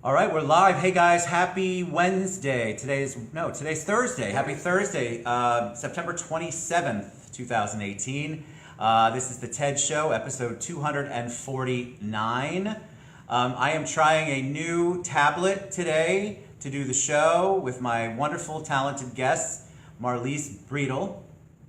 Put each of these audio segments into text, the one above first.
All right, we're live. Hey guys, happy Wednesday. Today's Thursday. Happy Thursday, September 27th, 2018. This is the TED Show, episode 249. I am trying a new tablet today to do the show with my wonderful, talented guest, Marlies Bredel.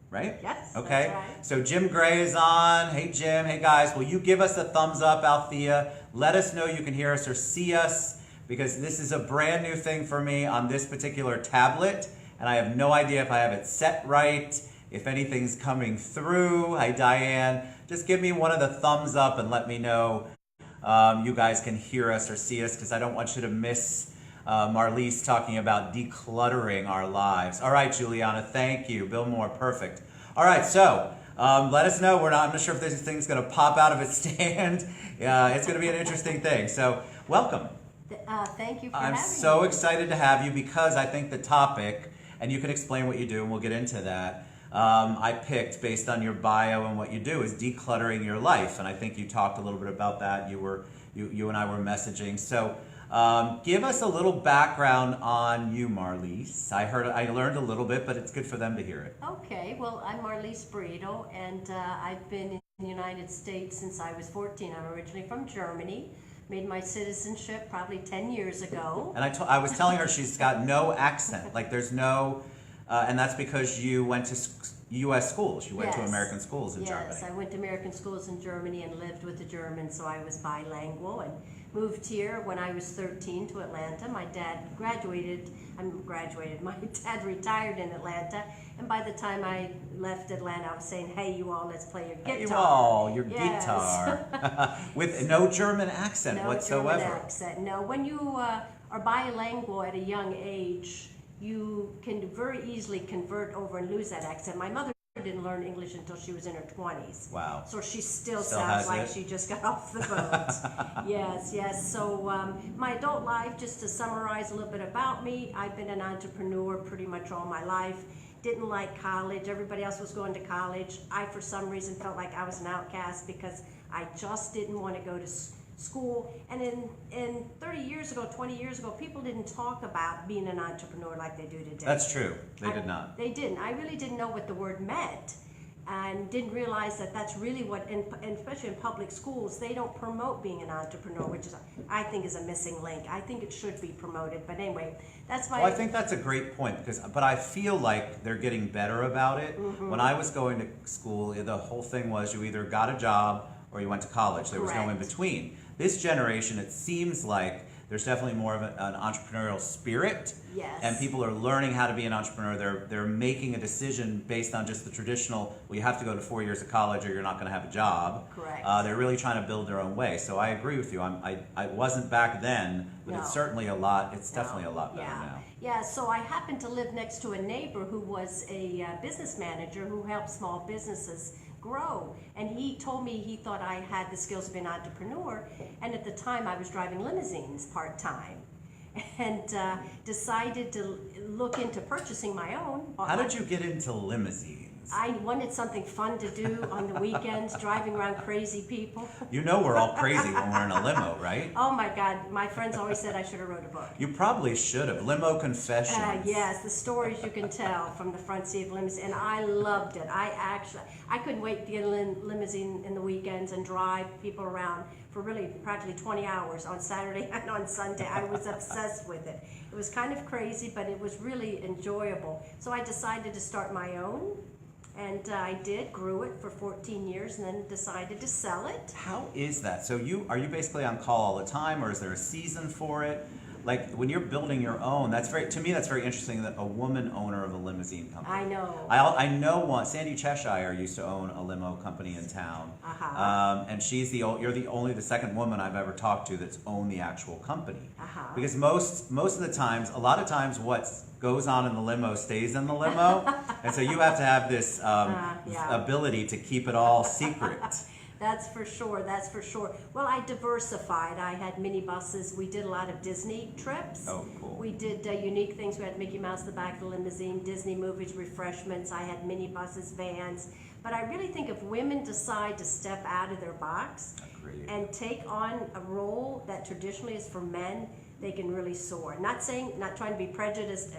Right? Yes, okay. That's right. So Jim Gray is on. Hey Jim, hey guys, will you give us a thumbs up, Althea? Let us know you can hear us or see us, because this is a brand new thing for me on this particular tablet, and I have no idea if I have it set right, if anything's coming through. Hi Diane. Just give me one of the thumbs up and let me know you guys can hear us or see us, because I don't want you to miss Marlies talking about decluttering our lives. All right, Juliana, thank you. Bill Moore, perfect. All right, so let us know. I'm not sure if this thing's going to pop out of its stand. It's going to be an interesting thing. So welcome. Thank you for having me. I'm so excited to have you, because I think the topic, and you can explain what you do, and we'll get into that, I picked based on your bio and what you do, is decluttering your life. And I think you talked a little bit about that. You and I were messaging. So give us a little background on you, Marlies. I learned a little bit, but it's good for them to hear it. Okay, well, I'm Marlies Bredel, and I've been in the United States since I was 14. I'm originally from Germany. Made my citizenship probably 10 years ago. And I was telling her she's got no accent. Like there's no, and that's because you went to U.S. schools. You went to American schools in Germany. Yes, I went to American schools in Germany and lived with the Germans, so I was bilingual, and moved here when I was 13 to Atlanta. My dad my dad retired in Atlanta, and by the time I left Atlanta, I was saying, hey, you all, let's play your guitar. Hey, you all, your guitar. With no German accent whatsoever. No German accent, no. When you are bilingual at a young age, you can very easily convert over and lose that accent. My mother didn't learn English until she was in her 20s. Wow. So she still sounds like she just got off the boat. Yes. So my adult life, just to summarize a little bit about me, I've been an entrepreneur pretty much all my life. Didn't like college. Everybody else was going to college. I, for some reason, felt like I was an outcast because I just didn't want to go to school. And in 20 years ago, people didn't talk about being an entrepreneur like they do today. That's true. They did not. They didn't. I really didn't know what the word meant, and didn't realize that that's really what, and especially in public schools, they don't promote being an entrepreneur, which is, I think, is a missing link. I think it should be promoted. But anyway, that's my... Well, I think that's a great point, but I feel like they're getting better about it. Mm-hmm. When I was going to school, the whole thing was you either got a job or you went to college. There was no in between. This generation, it seems like there's definitely more of an entrepreneurial spirit. Yes. And people are learning how to be an entrepreneur. They're making a decision based on just the traditional, well, you have to go to 4 years of college or you're not going to have a job. Correct. They're really trying to build their own way. So I agree with you. I wasn't back then, but it's certainly a lot. It's definitely a lot better now. Yeah, so I happened to live next to a neighbor who was a business manager who helped small businesses grow, and he told me he thought I had the skills to be an entrepreneur, and at the time I was driving limousines part-time, and decided to look into purchasing my own. How did you get into limousines? I wanted something fun to do on the weekends, driving around crazy people. You know we're all crazy when we're in a limo, right? Oh my God, my friends always said I should have wrote a book. You probably should have. Limo Confessions. Yes, the stories you can tell from the front seat of limousine, and I loved it. I couldn't wait to get a limousine in the weekends and drive people around for really practically 20 hours on Saturday and on Sunday. I was obsessed with it. It was kind of crazy, but it was really enjoyable. So I decided to start my own. And I grew it for 14 years, and then decided to sell it. How is that? So are you basically on call all the time, or is there a season for it? Like when you're building your own, to me that's very interesting that a woman owner of a limousine company. I know. I know one. Sandy Cheshire used to own a limo company in town, and you're the second woman I've ever talked to that's owned the actual company. Because most of the times, a lot of times, what goes on in the limo stays in the limo, and so you have to have this ability to keep it all secret. That's for sure. Well, I diversified. I had minibuses. We did a lot of Disney trips. Oh, cool. We did unique things. We had Mickey Mouse in the back of the limousine, Disney movies, refreshments. I had minibuses, vans. But I really think if women decide to step out of their box and take on a role that traditionally is for men, they can really soar. Not trying to be prejudiced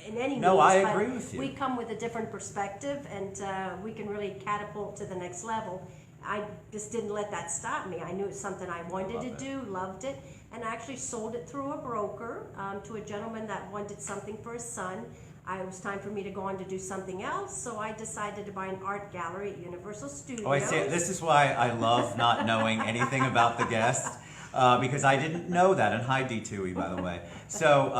in any means. No, I agree with you. We come with a different perspective, and we can really catapult to the next level. I just didn't let that stop me. I knew it's something I wanted to do, loved it, and I actually sold it through a broker to a gentleman that wanted something for his son. It was time for me to go on to do something else, so I decided to buy an art gallery at Universal Studios. Oh, I see. This is why I love not knowing anything about the guest, because I didn't know that. And hi, D2E, by the way. So,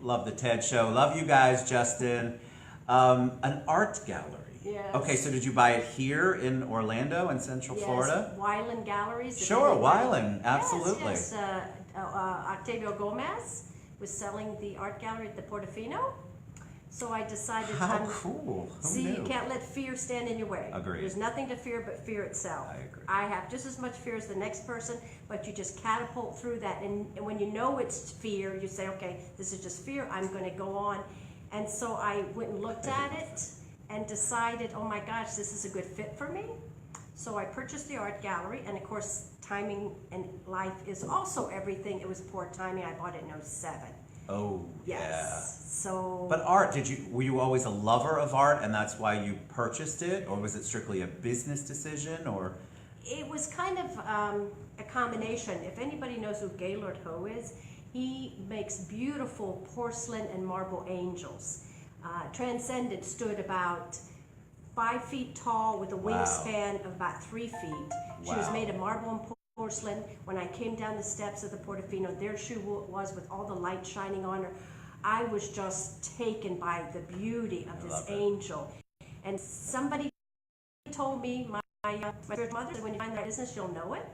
love the TED Show. Love you guys, Justin. An art gallery. Yes. Okay, so did you buy it here in Orlando in Central Florida? Yes, Wyland Galleries. Sure, Wyland, absolutely. Yes, Octavio Gomez was selling the art gallery at the Portofino. So I decided How cool. Who See, knew? you can't let fear stand in your way. Agreed. There's nothing to fear but fear itself. I agree. I have just as much fear as the next person, but you just catapult through that. And when you know it's fear, you say, okay, this is just fear, I'm going to go on. And so I went and looked at it and decided, oh my gosh, this is a good fit for me. So I purchased the art gallery, and of course, timing in life is also everything. It was poor timing. I bought it in 2007. Oh, Yes. yeah. So. But art, were you always a lover of art and that's why you purchased it? Or was it strictly a business decision? Or It was kind of a combination. If anybody knows who Gaylord Ho is, he makes beautiful porcelain and marble angels. Transcendent stood about 5 feet tall with a wingspan of about 3 feet. She was made of marble and porcelain. When I came down the steps of the Portofino, there she was with all the light shining on her. I was just taken by the beauty of this angel. And somebody told me, my spiritual mother said, when you find that business, you'll know it.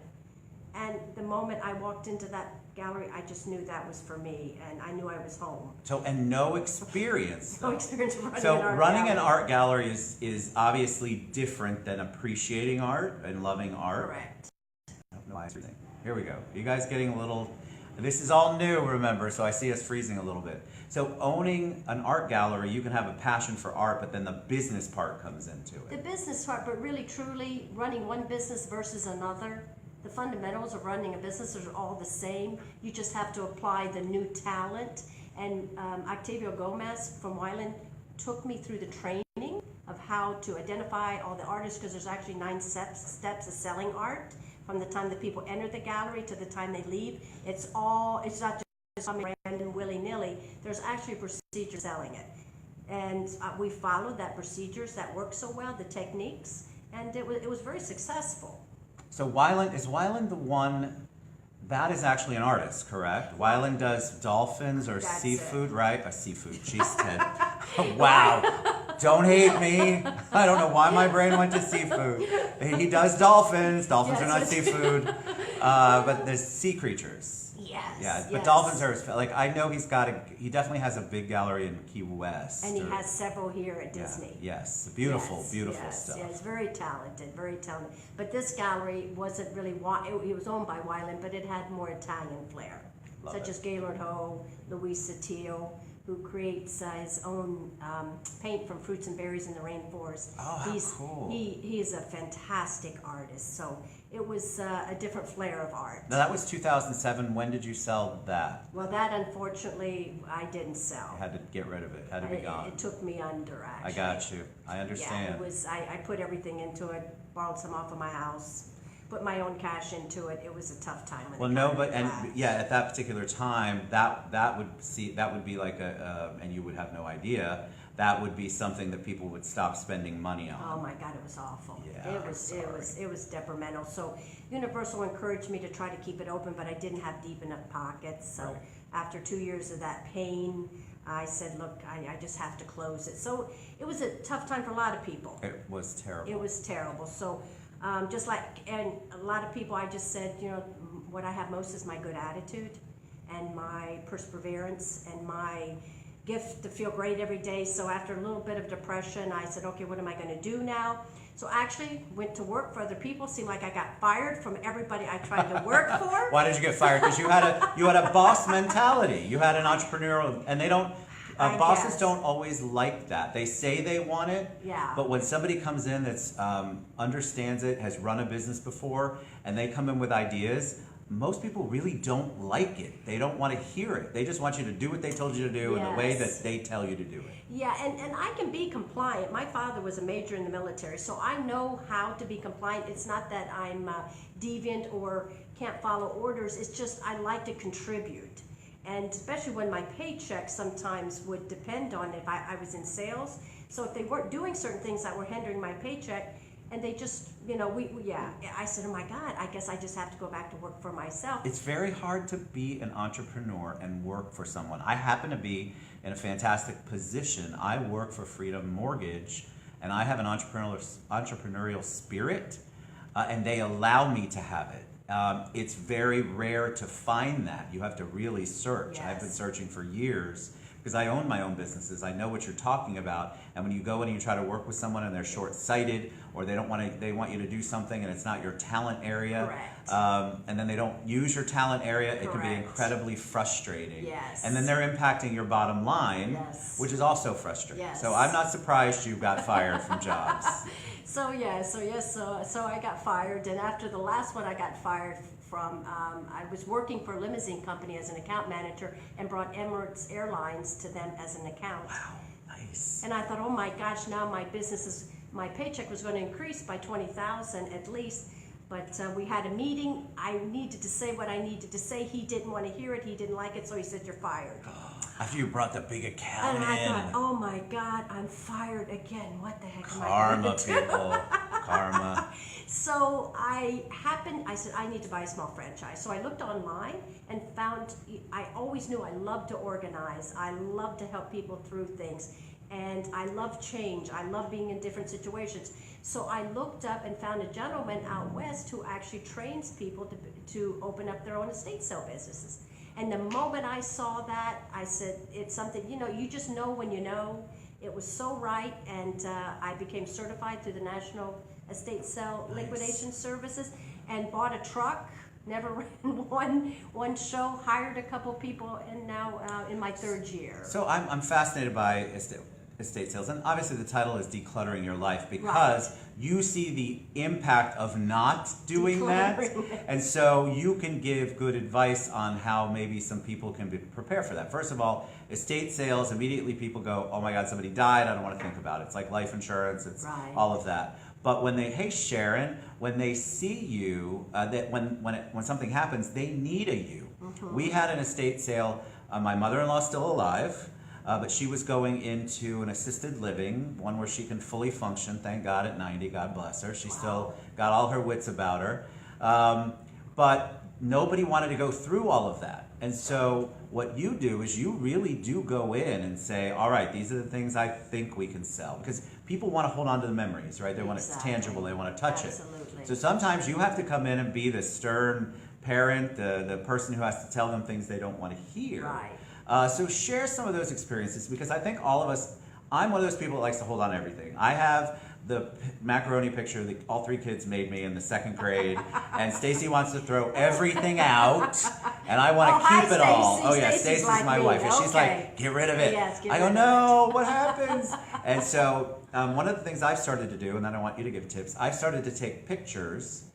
And the moment I walked into that gallery, I just knew that was for me, and I knew I was home. so, and no experience. No experience running So an art running gallery. an art gallery is obviously different than appreciating art and loving art. Correct. I don't know why it's freezing. Here we go. You guys getting a little, this is all new, remember, so I see us freezing a little bit. So owning an art gallery, you can have a passion for art, but then the business part comes into The it. business part, but really truly running one business versus another, the fundamentals of running a business are all the same. You just have to apply the new talent. And Octavio Gomez from Wyland took me through the training of how to identify all the artists, because there's actually 9 steps of selling art. From the time that people enter the gallery to the time they leave, it's not just random willy-nilly. There's actually a procedure selling it. And we followed that procedures that worked so well, the techniques, and it was very successful. So is Wyland the one, that is actually an artist, correct? Wyland does dolphins or That's seafood, right? Seafood, jeez, Ted. Wow, don't hate me. I don't know why my brain went to seafood. He does dolphins are not seafood, but there's sea creatures. Yes. Yeah, but dolphins are, like, I know he definitely has a big gallery in Key West. And he has several here at Disney. Yes, beautiful Yes, stuff. Yes, very talented, very talented. But this gallery wasn't really, it was owned by Wyland, but it had more Italian flair. Love such it. as Gaylord Ho, Luis Satillo, who creates his own paint from fruits and berries in the rainforest. Oh, how cool. He is a fantastic artist, so it was a different flair of art. Now, that was 2007. When did you sell that? Well, that unfortunately I didn't sell. You had to get rid of it. Had to be gone. It took me under, actually. I got you. I understand. Yeah, it was. I put everything into it, borrowed some off of my house, put my own cash into it. It was a tough time. Well, no, but at that particular time, that would be like and you would have no idea. That would be something that people would stop spending money on. Oh my God, it was awful. Yeah, it was detrimental. So Universal encouraged me to try to keep it open, but I didn't have deep enough pockets. So Right. after 2 years of that pain, I said, look, I just have to close it. So it was a tough time for a lot of people. It was terrible. It was terrible. So just like, and a lot of people, I just said, what I have most is my good attitude and my perseverance and my gift to feel great every day. So after a little bit of depression, I said, okay, what am I going to do now? So actually went to work for other people. Seemed like I got fired from everybody I tried to work for. Why did you get fired? Because you had a boss mentality. You had an entrepreneurial, and they don't. Bosses guess. don't always like that. They say they want it, Yeah. but when somebody comes in that's understands it, has run a business before, and they come in with ideas, most people really don't like it. They don't want to hear it. They just want you to do what they told you to do in the way that they tell you to do it. Yeah, and I can be compliant. My father was a major in the military, so I know how to be compliant. It's not that I'm deviant or can't follow orders. It's just I like to contribute. And especially when my paycheck sometimes would depend on if I was in sales. So if they weren't doing certain things that were hindering my paycheck, and they just, I said, oh my God, I guess I just have to go back to work for myself. It's very hard to be an entrepreneur and work for someone. I happen to be in a fantastic position. I work for Freedom Mortgage, and I have an entrepreneurial spirit, and they allow me to have it. It's very rare to find that. You have to really search. Yes. I've been searching for years because I own my own businesses. I know what you're talking about. And when you go in and you try to work with someone and they're short-sighted, or they want you to do something and it's not your talent area, and then they don't use your talent area, it can be incredibly frustrating. Yes. And then they're impacting your bottom line, which is also frustrating. Yes. So I'm not surprised you got fired from jobs. So I got fired, and after the last one I got fired from, I was working for a limousine company as an account manager and brought Emirates Airlines to them as an account. Wow, nice. And I thought, oh my gosh, now my paycheck was going to increase by $20,000 at least. But we had a meeting. I needed to say what I needed to say. He didn't want to hear it. He didn't like it, so he said, you're fired. After you brought the big account and in. I thought, oh my God, I'm fired again. What the heck Karma, am I going to do? people. Karma. So I said, I need to buy a small franchise. So I looked online and found, I always knew I loved to organize. I love to help people through things. And I love change. I love being in different situations. So I looked up and found a gentleman out west who actually trains people to open up their own estate sale businesses. And the moment I saw that, I said, it's something, you just know when you know. It was so right, and I became certified through the National Estate Sale Liquidation Services and bought a truck. Never ran one show, hired a couple people, and now in my third year. So I'm fascinated by estate sales, and obviously the title is Decluttering Your Life, because you see the impact of not doing that, and so you can give good advice on how maybe some people can prepare for that. First of all, estate sales, immediately people go, oh my God, somebody died, I don't want to think about it. It's like life insurance, it's all of that. But when hey Sharon, when they see you, that when something happens, they need you. Mm-hmm. We had an estate sale, my mother-in-law's still alive, but she was going into an assisted living, one where she can fully function, thank God, at 90, God bless her. She still got all her wits about her. But nobody wanted to go through all of that. And so what you do is you really do go in and say, all right, these are the things I think we can sell. Because people want to hold on to the memories, right? They want it's tangible, they want to touch it. So sometimes you have to come in and be the stern parent, the person who has to tell them things they don't want to hear. Right. So share some of those experiences, because I think all of us, I'm one of those people that likes to hold on to everything. I have the macaroni picture that all three kids made me in the 2nd grade, and Stacy wants to throw everything out, and I want to keep it all. Oh yeah, Stacy's like my wife, and she's like, get rid of it. Yes, I go, no, what happens? And so one of the things I've started to do, and then I want you to give tips, I've started to take pictures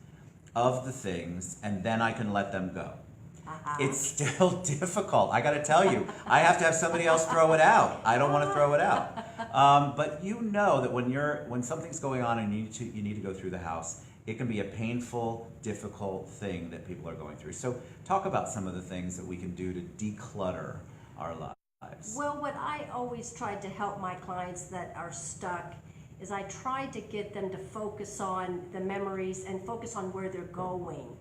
of the things, and then I can let them go. It's still difficult. I got to tell you, I have to have somebody else throw it out. I don't want to throw it out. But you know that when something's going on and you need to go through the house, it can be a painful, difficult thing that people are going through. So talk about some of the things that we can do to declutter our lives. Well, what I always tried to help my clients that are stuck is I tried to get them to focus on the memories and focus on where they're going.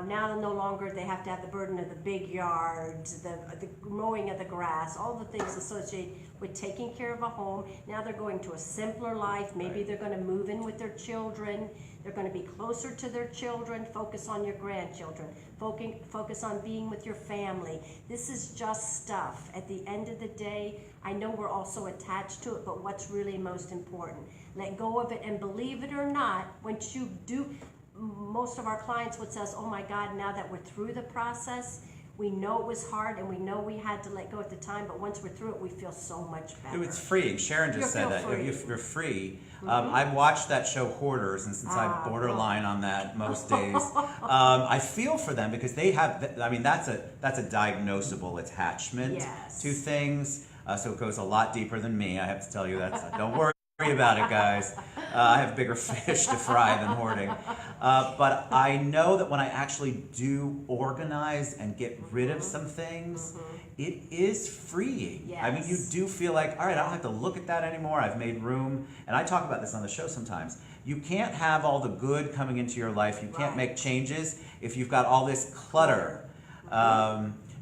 Now no longer they have to have the burden of the big yards, the mowing of the grass, all the things associated with taking care of a home. Now they're going to a simpler life. Maybe they're going to move in with their children. They're going to be closer to their children. Focus on your grandchildren. Focus on being with your family. This is just stuff. At the end of the day, I know we're also attached to it, but what's really most important? Let go of it, and believe it or not, once you do, most of our clients would say, oh my God, now that we're through the process, We know it was hard, and we know we had to let go at the time, but once we're through it, we feel so much better. It's freeing. Sharon just said that. Free. You're free. I've watched that show Hoarders, and since I'm borderline on that most days, I feel for them because they have, I mean, that's a diagnosable attachment to things. So it goes a lot deeper than me. I have to tell you that. Don't worry about it, guys. I have bigger fish to fry than hoarding. But I know that when I actually do organize and get rid of some things, it is freeing. Yes. I mean, you do feel like, all right, I don't have to look at that anymore. I've made room. And I talk about this on the show sometimes. You can't have all the good coming into your life. You can't make changes if you've got all this clutter.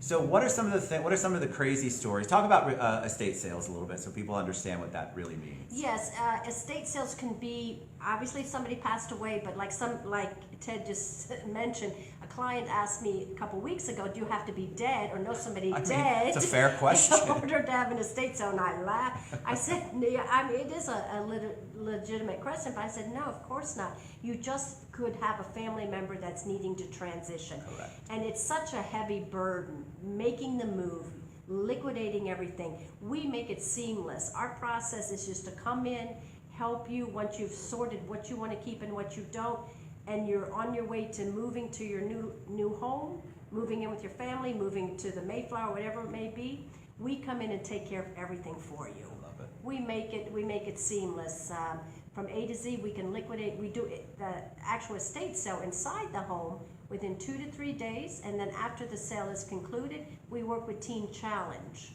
So what are some of the crazy stories? Talk about estate sales a little bit so people understand what that really means. Yes, estate sales can be, obviously somebody passed away, but like Ted just mentioned, a client asked me a couple weeks ago, do you have to be dead or know somebody dead? It's a fair question. In order to have an estate sale, and I laughed. I said, yeah, I mean, it is a legitimate question, but I said, no, of course not. You just could have a family member that's needing to transition. Correct. And it's such a heavy burden, making the move, liquidating everything. We make it seamless. Our process is just to come in, help you once you've sorted what you want to keep and what you don't, and you're on your way to moving to your new home, moving in with your family, moving to the Mayflower, whatever it may be. We come in and take care of everything for you. I love it. We make it seamless. From A to Z, we can liquidate. We do the actual estate sale inside the home within 2 to 3 days, and then after the sale is concluded, we work with Teen Challenge,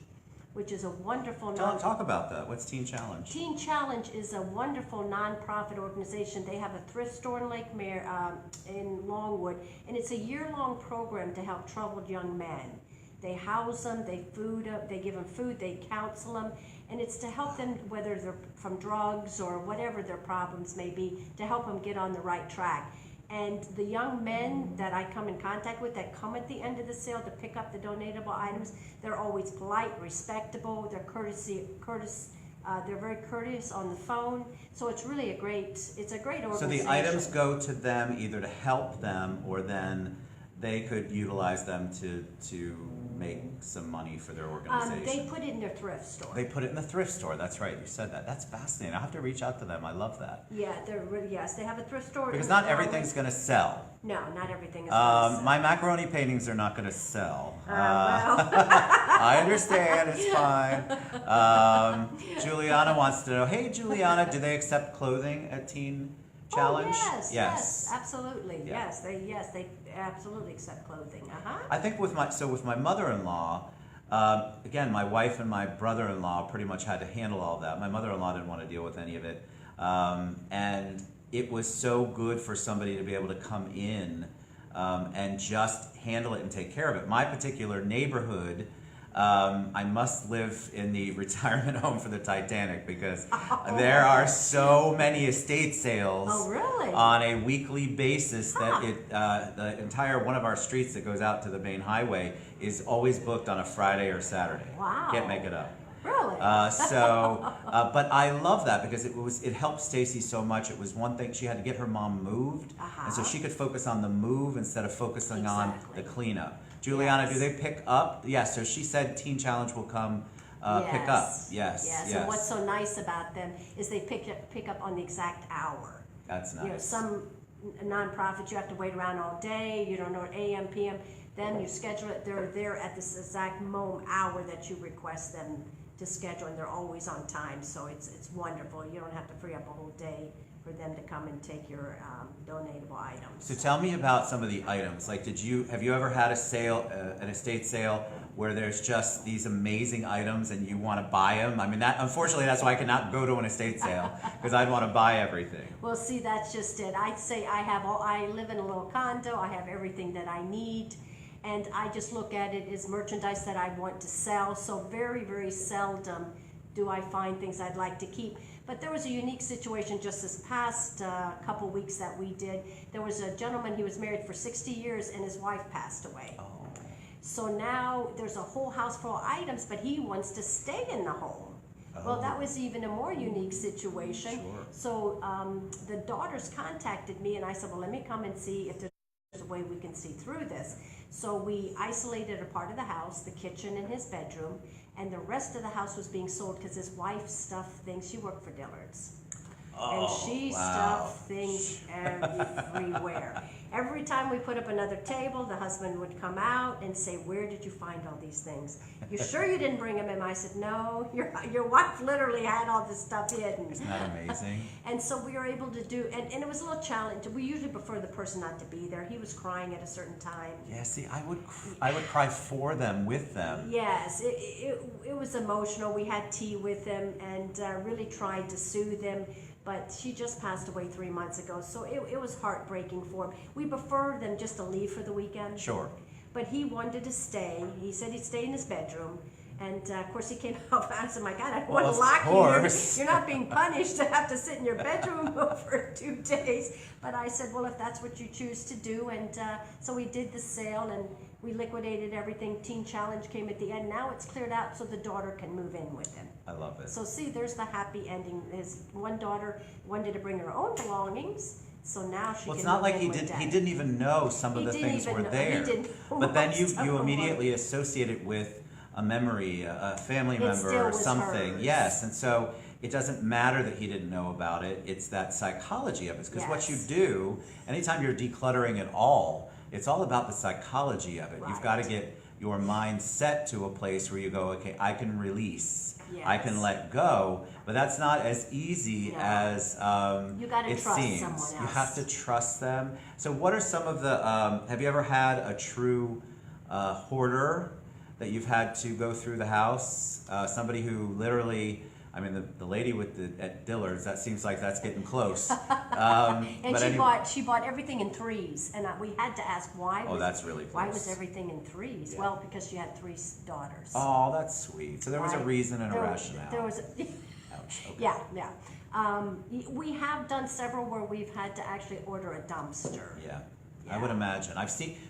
which is a wonderful Talk about that. What's Teen Challenge? Teen Challenge is a wonderful nonprofit organization. They have a thrift store in Lake Mare, in Longwood, and it's a year-long program to help troubled young men. They house them, they give them food, they counsel them, and it's to help them, whether they're from drugs or whatever their problems may be, to help them get on the right track. And the young men that I come in contact with that come at the end of the sale to pick up the donatable items, they're always polite, respectable, they're they're very courteous on the phone. So it's really a great organization. So the items go to them either to help them, or then they could utilize them to make some money for their organization. They put it in their thrift store. They put it in the thrift store. That's right. You said that. That's fascinating. I'll have to reach out to them. I love that. Yeah, they have a thrift store. Because not everything's going to sell. No, not everything is going to sell. My macaroni paintings are not going to sell. Well. I understand. It's fine. Juliana wants to know, hey, Juliana, do they accept clothing at Teen Challenge? Oh, yes, absolutely. Yeah. Yes, they absolutely accept clothing. I think with my mother-in-law, again, my wife and my brother-in-law pretty much had to handle all that. My mother-in-law didn't want to deal with any of it, and it was so good for somebody to be able to come in and just handle it and take care of it. My particular neighborhood, I must live in the retirement home for the Titanic because there are so many estate sales on a weekly basis that the entire one of our streets that goes out to the main highway is always booked on a Friday or Saturday. Wow. Can't make it up. Really? But I love that because it helped Stacy so much. It was one thing, she had to get her mom moved, and so she could focus on the move instead of focusing on the cleanup. Juliana, do they pick up? Yes, so she said Teen Challenge will come pick up. Yes. And what's so nice about them is they pick up on the exact hour. That's nice. You know, some nonprofits you have to wait around all day, you don't know AM, PM, then you schedule it, they're there at this exact hour that you request them to schedule, and they're always on time, so it's wonderful. You don't have to free up a whole day for them to come and take your donatable items. So tell me about some of the items. Like, have you ever had a sale, an estate sale, where there's just these amazing items and you want to buy them? I mean, unfortunately, that's why I cannot go to an estate sale because I'd want to buy everything. Well, see, that's just it. I'd say I live in a little condo. I have everything that I need. And I just look at it as merchandise that I want to sell. So very, very seldom do I find things I'd like to keep. But there was a unique situation just this past couple weeks that we did. There was a gentleman, he was married for 60 years and his wife passed away. Oh. So now there's a whole house full of items, but he wants to stay in the home. Well, that was even a more unique situation. Sure. So the daughters contacted me and I said, well, let me come and see if there's a way we can see through this. So we isolated a part of the house, the kitchen and his bedroom, and the rest of the house was being sold because his wife stuffed things. She worked for Dillard's. And she stuffed things everywhere. Every time we put up another table, the husband would come out and say, "Where did you find all these things? You sure you didn't bring them in?" I said, "No, your wife literally had all this stuff hidden." Isn't that amazing? And so we were able to do, and it was a little challenge. We usually prefer the person not to be there. He was crying at a certain time. Yeah, see, I would cry for them, with them. Yes, it was emotional. We had tea with him and really tried to soothe him. But she just passed away 3 months ago, so it was heartbreaking for him. We prefer them just to leave for the weekend. Sure. But he wanted to stay. He said he'd stay in his bedroom. And of course he came out. I said, "My God, I don't want to lock you. You're not being punished to have to sit in your bedroom for 2 days." But I said, "Well, if that's what you choose to do." And so we did the sale and we liquidated everything. Teen Challenge came at the end. Now it's cleared out so the daughter can move in with him. I love it. So see, there's the happy ending. His one daughter wanted to bring her own belongings. So now she well, it's can not like move he in with did. Dad. He didn't even know some of the things were there. He didn't know but then you most of them immediately associate it with a memory, a family member, still or was something. hers. Yes, and so it doesn't matter that he didn't know about it. It's that psychology of it. Because what you do, anytime you're decluttering at all, it's all about the psychology of it. Right. You've got to get your mind set to a place where you go, okay, I can release. I can let go, but that's not as easy as you gotta it trust seems. someone else. You have to trust them. So what are some of the, have you ever had a true hoarder that you've had to go through the house? Somebody who literally, I mean, the lady with at Dillard's, that seems like that's getting close. And she bought everything in threes, and we had to ask why. That's really close. Why was everything in threes? Yeah. Well, because she had 3 daughters. Oh, that's sweet. So there was a reason and a rationale. There was. Ouch. Okay. Yeah. We have done several where we've had to actually order a dumpster. Yeah. I would imagine.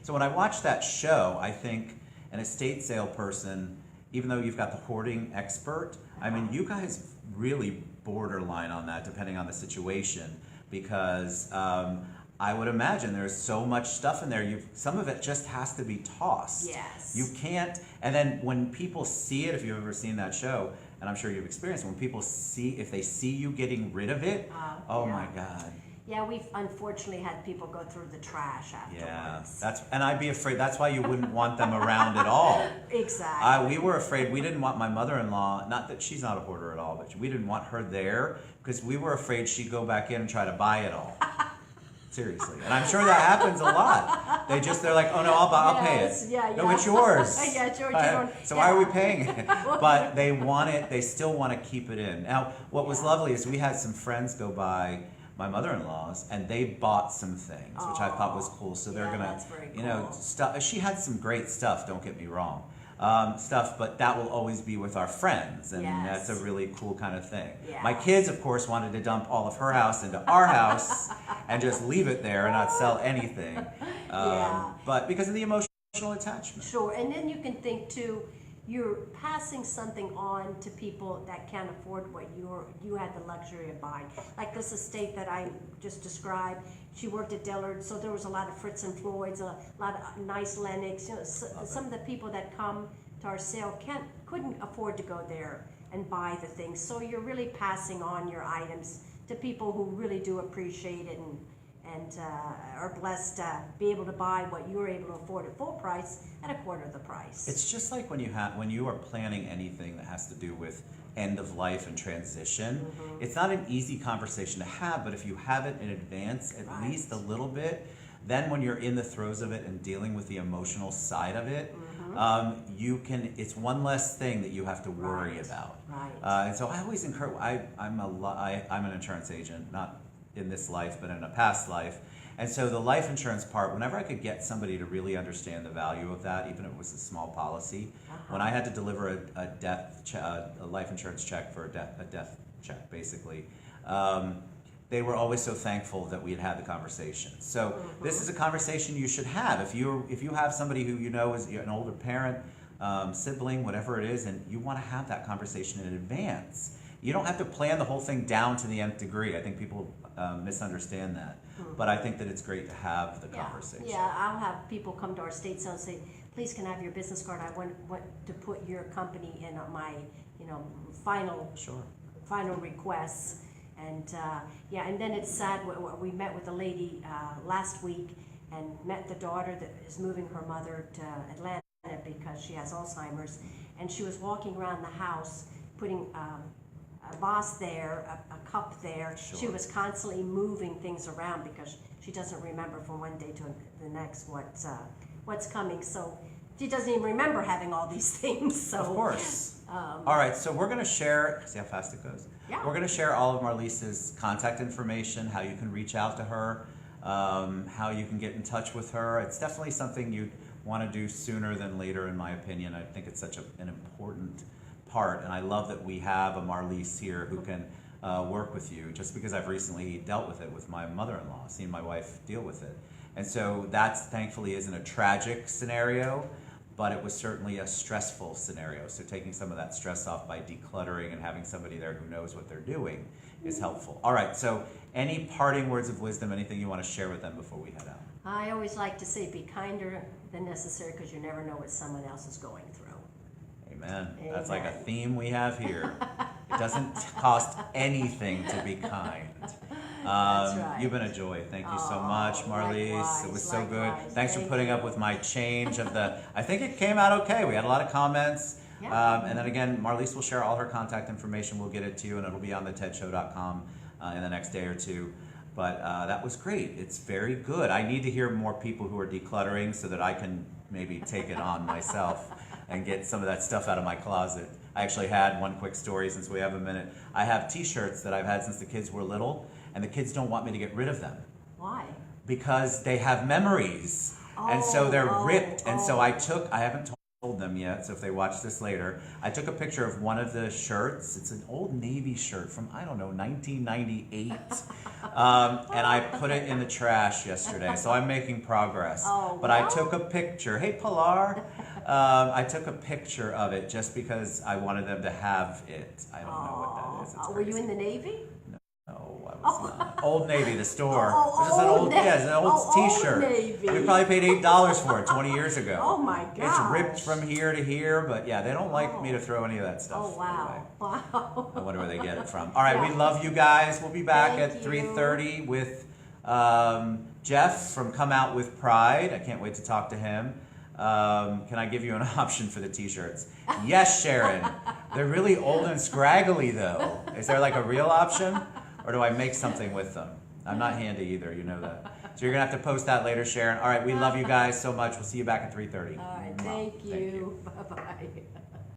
So when I watch that show, I think an estate sale person, even though you've got the hoarding expert, I mean, you guys really borderline on that depending on the situation, because I would imagine there's so much stuff in there. Some of it just has to be tossed. Yes. You can't, and then when people see it, if you've ever seen that show, and I'm sure you've experienced it, when people if they see you getting rid of it, my God. Yeah, we've unfortunately had people go through the trash afterwards. Yeah, and I'd be afraid. That's why you wouldn't want them around at all. Exactly. We were afraid. We didn't want my mother-in-law. Not that she's not a hoarder at all, but we didn't want her there because we were afraid she'd go back in and try to buy it all. Seriously, and I'm sure that happens a lot. They're like, "Oh no, I'll pay it." Yeah. No, it's yours. Yeah, it's yours. So why are we paying it? But they want it. They still want to keep it in. Now, what was lovely is we had some friends go by my mother-in-law's, and they bought some things, which I thought was cool. So they're gonna, stuff. She had some great stuff. Don't get me wrong, but that will always be with our friends, and that's a really cool kind of thing. Yeah. My kids, of course, wanted to dump all of her house into our house and just leave it there and not sell anything. But because of the emotional attachment. Sure, and then you can think too, you're passing something on to people that can't afford what you had the luxury of buying. Like this estate that I just described, she worked at Dillard's, so there was a lot of Fritz and Floyd's, a lot of nice Lennox. Some of the people that come to our sale couldn't afford to go there and buy the things. So you're really passing on your items to people who really do appreciate it and are blessed to be able to buy what you were able to afford at full price at a quarter of the price. It's just like when you are planning anything that has to do with end of life and transition. It's not an easy conversation to have, but if you have it in advance, at least a little bit, then when you're in the throes of it and dealing with the emotional side of it, it's one less thing that you have to worry about. Right. And so I always encourage. I'm an insurance agent, not in this life, but in a past life. And so the life insurance part, whenever I could get somebody to really understand the value of that, even if it was a small policy, when I had to deliver a life insurance check for a death check, basically, they were always so thankful that we had the conversation. So this is a conversation you should have. If you have somebody who you know is an older parent, sibling, whatever it is, and you want to have that conversation in advance. You don't have to plan the whole thing down to the nth degree. I think people misunderstand that. But I think that it's great to have the conversation. Yeah, I'll have people come to our state sale and say, please can I have your business card? I want to put your company in my, final requests. And and then it's sad, we met with a lady last week and met the daughter that is moving her mother to Atlanta because she has Alzheimer's, and she was walking around the house putting a vase there, a cup there. Sure. She was constantly moving things around because she doesn't remember from one day to the next what's coming. So she doesn't even remember having all these things. So of course. All right, so we're going to share, see how fast it goes? Yeah. We're going to share all of Marlies's contact information, how you can reach out to her, how you can get in touch with her. It's definitely something you'd want to do sooner than later, in my opinion. I think it's such an important part, and I love that we have a Marlies here who can work with you, just because I've recently dealt with it with my mother-in-law, seen my wife deal with it. And so that thankfully isn't a tragic scenario, but it was certainly a stressful scenario. So taking some of that stress off by decluttering and having somebody there who knows what they're doing is helpful. All right, so any parting words of wisdom, anything you want to share with them before we head out? I always like to say, be kinder than necessary, because you never know what someone else is going through. Amen. That's like a theme we have here. It doesn't cost anything to be kind. That's right. You've been a joy. Thank you so much, Marlies. Likewise, it was so good. likewise. Thanks for Thank putting you. up with my change of the. I think it came out okay. We had a lot of comments. Yeah. And then again, Marlies will share all her contact information. We'll get it to you, and it'll be on thetedshow.com in the next day or two. But that was great. It's very good. I need to hear more people who are decluttering so that I can maybe take it on myself and get some of that stuff out of my closet. I actually had one quick story since we have a minute. I have t-shirts that I've had since the kids were little, and the kids don't want me to get rid of them. Why? Because they have memories, and so they're ripped. And so I haven't told them yet, so if they watch this later, I took a picture of one of the shirts. It's an old Navy shirt from, 1998. And I put it in the trash yesterday, so I'm making progress. But I took a picture. Hey, Pilar. I took a picture of it just because I wanted them to have it. I don't know what that is. It's were you in the Navy? No, I was not. Old Navy, the store. Oh, It's an Old old, Navy. yeah, it's an old T-shirt. Old Navy. We probably paid $8 for it 20 years ago. Oh my It's gosh. ripped from here to here, but yeah, they don't like me to throw any of that stuff. Oh wow. Away. Wow. I wonder where they get it from. All right, we love you guys. We'll be back Thank at you. 3:30 with Jeff from Come Out With Pride. I can't wait to talk to him. Can I give you an option for the t-shirts? Yes, Sharon. They're really old and scraggly though. Is there like a real option? Or do I make something with them? I'm not handy either, you know that. So you're gonna have to post that later, Sharon. All right, we love you guys so much. We'll see you back at 3:30. All right, thank you. Bye-bye.